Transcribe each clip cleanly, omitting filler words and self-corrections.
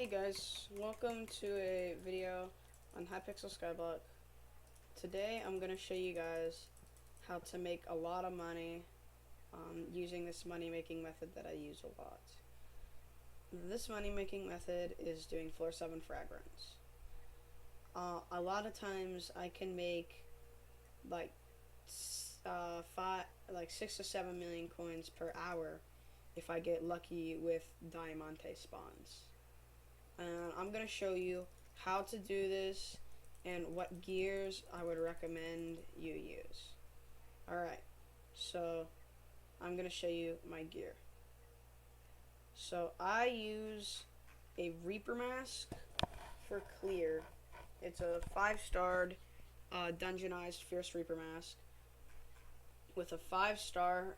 Hey guys, welcome to a video on Hypixel Skyblock. Today I'm going to show you guys how to make a lot of money using this money making method that I use a lot. This money making method is doing floor 7 frag runs. A lot of times I can make like 6 to 7 million coins per hour if I get lucky with Diamante spawns. And I'm going to show you how to do this and what gears I would recommend you use. Alright, so I'm going to show you my gear. So I use a Reaper mask for clear. It's a 5-starred dungeonized Fierce Reaper mask with a 5-star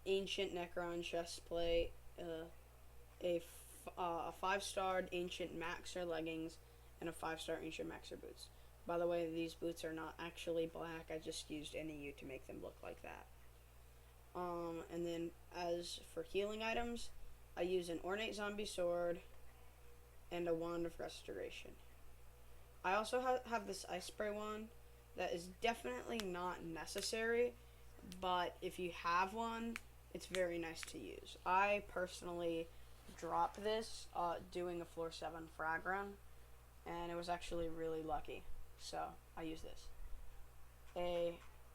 Ancient Necron chest plate, a 5-starred Ancient Maxer leggings, and a 5-star Ancient Maxer boots. By the way, these boots are not actually black. I just used NEU to make them look like that. And then as for healing items, I use an Ornate Zombie Sword and a Wand of Restoration. I also have this Ice Spray wand that is definitely not necessary, but if you have one, it's very nice to use. I personally dropped this doing a floor 7 frag run, and it was actually really lucky, so I use this.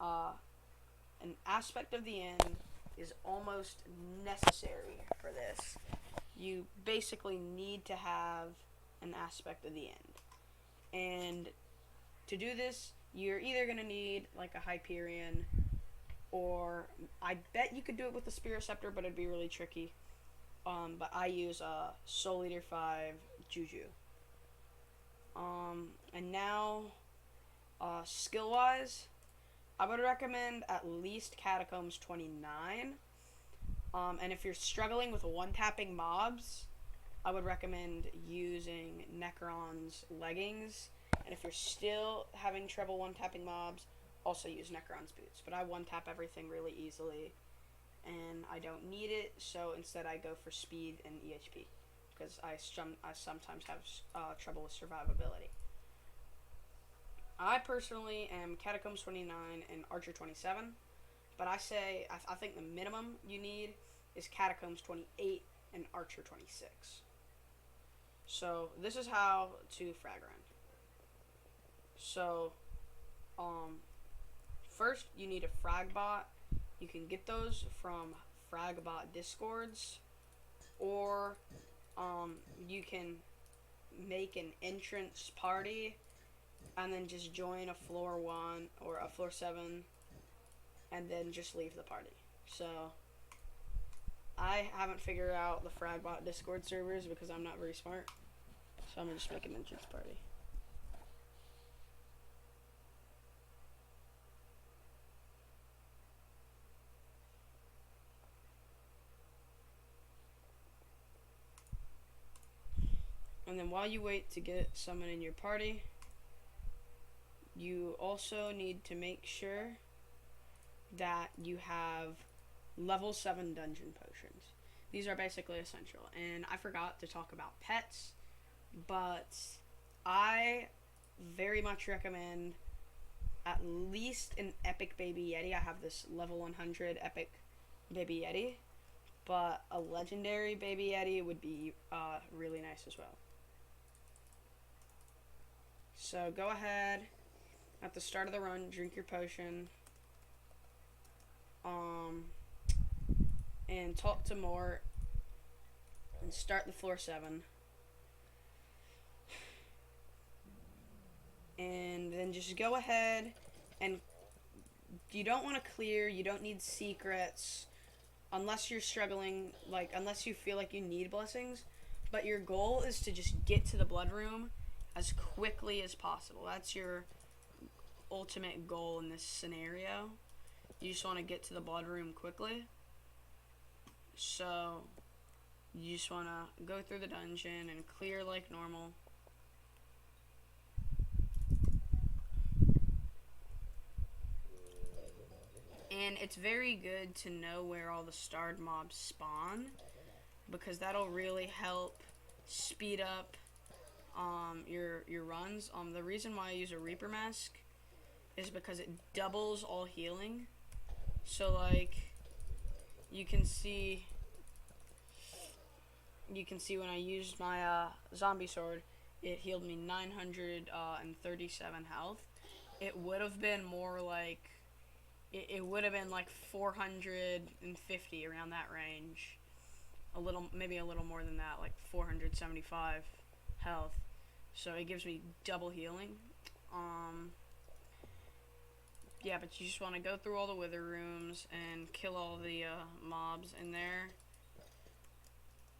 An aspect of the end is almost necessary for this. You basically need to have an aspect of the end, and to do this you're either going to need like a Hyperion, or I bet you could do it with the Spirit Scepter, but it'd be really tricky. But I use a Soul Eater 5 JuJu. And now, skill wise, I would recommend at least Catacombs 29. And if you're struggling with one-tapping mobs, I would recommend using Necron's leggings. And if you're still having trouble one-tapping mobs, also use Necron's boots. But I one-tap everything really easily, and I don't need it, so instead I go for speed and EHP, because I sometimes have trouble with survivability. I personally am Catacombs 29 and Archer 27, but I think the minimum you need is Catacombs 28 and Archer 26. So this is how to frag run. So, first you need a frag bot. You can get those from Fragbot Discords, or you can make an entrance party and then just join a floor 1 or a floor 7 and then just leave the party. So I haven't figured out the Fragbot Discord servers because I'm not very smart, so I'm gonna just make an entrance party. And then while you wait to get someone in your party, you also need to make sure that you have level 7 dungeon potions. These are basically essential. And I forgot to talk about pets, but I very much recommend at least an epic baby yeti. I have this level 100 epic baby yeti, but a legendary baby yeti would be really nice as well. So go ahead, at the start of the run, drink your potion, and talk to Mort, and start the floor 7. And then just go ahead, and you don't want to clear, you don't need secrets, unless you're struggling, unless you feel like you need blessings, but your goal is to just get to the blood room as quickly as possible. That's your ultimate goal in this scenario. You just want to get to the blood room quickly. So you just want to go through the dungeon and clear like normal. And it's very good to know where all the starred mobs spawn, because that'll really help speed up your runs. The reason why I use a Reaper mask is because it doubles all healing. So like you can see when I used my zombie sword, it healed me 937 health. It would have been more like it would have been like 450 around that range. Maybe a little more than that, like 475 health. So it gives me double healing. Yeah, but you just want to go through all the wither rooms and kill all the mobs in there.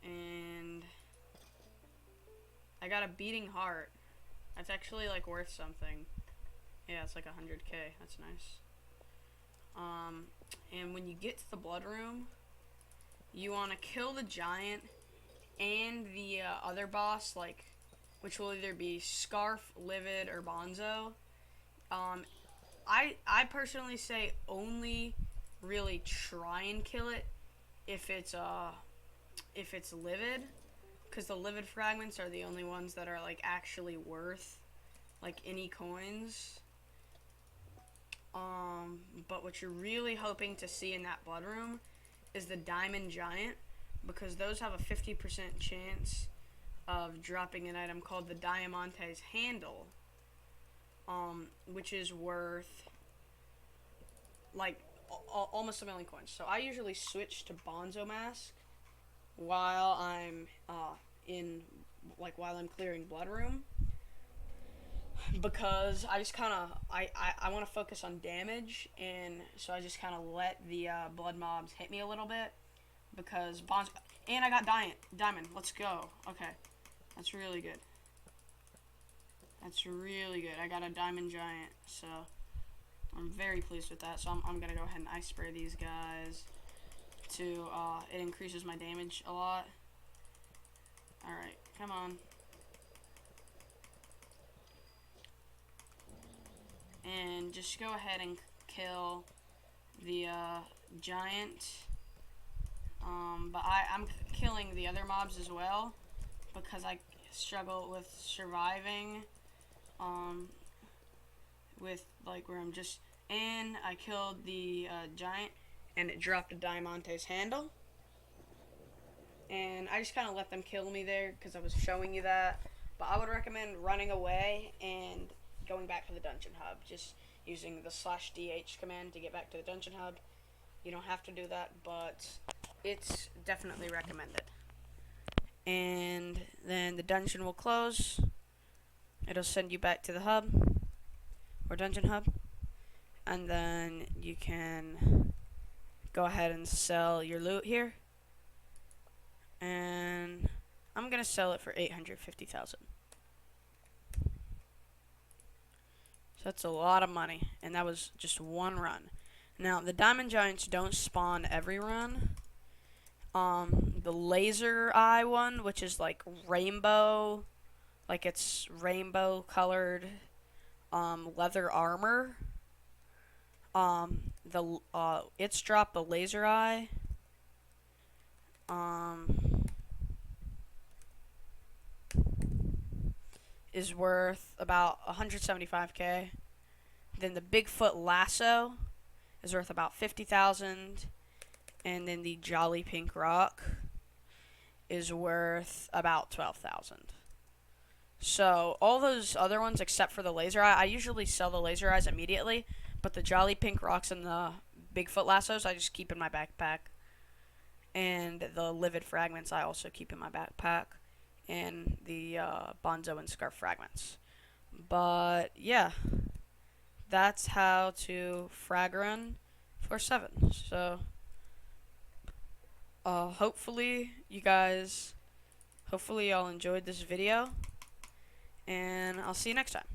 And I got a beating heart. That's actually like worth something. Yeah, it's like 100k. That's nice. And when you get to the blood room, you want to kill the giant and the other boss, like, which will either be Scarf, Livid, or Bonzo. I personally say only really try and kill it if it's Livid, because the Livid fragments are the only ones that are like actually worth like any coins. But what you're really hoping to see in that blood room is the diamond giant, because those have a 50% chance of dropping an item called the Diamante's handle, which is worth like almost 1,000,000 coins. So I usually switch to Bonzo mask while I'm while I'm clearing blood room, because I just kind of I want to focus on damage, and so I just kind of let the blood mobs hit me a little bit, because Bonzo, and I got diamond. Let's go. Okay, that's really good. That's really good. I got a diamond giant, so I'm very pleased with that. So I'm gonna go ahead and ice spray these guys to it increases my damage a lot. All right, come on. And just go ahead and kill the giant. But I'm killing the other mobs as well, because I struggle with surviving. With like where I'm just, and I killed the giant, and it dropped a Diamante's handle. And I just kind of let them kill me there because I was showing you that. But I would recommend running away and going back to the dungeon hub, just using the /DH command to get back to the dungeon hub. You don't have to do that, but it's definitely recommended. And then the dungeon will close. It'll send you back to the hub or dungeon hub, and then you can go ahead and sell your loot here. And I'm gonna sell it for 850,000. So that's a lot of money, and that was just one run. Now the diamond giants don't spawn every run. The laser eye one, which is like rainbow, like it's rainbow colored leather armor. It's dropped the laser eye. Is worth about 175k. Then the Bigfoot lasso is worth about 50,000, and then the Jolly Pink Rock is worth about 12,000. So all those other ones, except for the laser eye, I usually sell the laser eyes immediately, but the Jolly Pink Rocks and the Bigfoot lassos I just keep in my backpack, and the Livid fragments I also keep in my backpack, and the Bonzo and Scarf fragments. But yeah, that's how to frag run for 7. So hopefully y'all enjoyed this video, and I'll see you next time.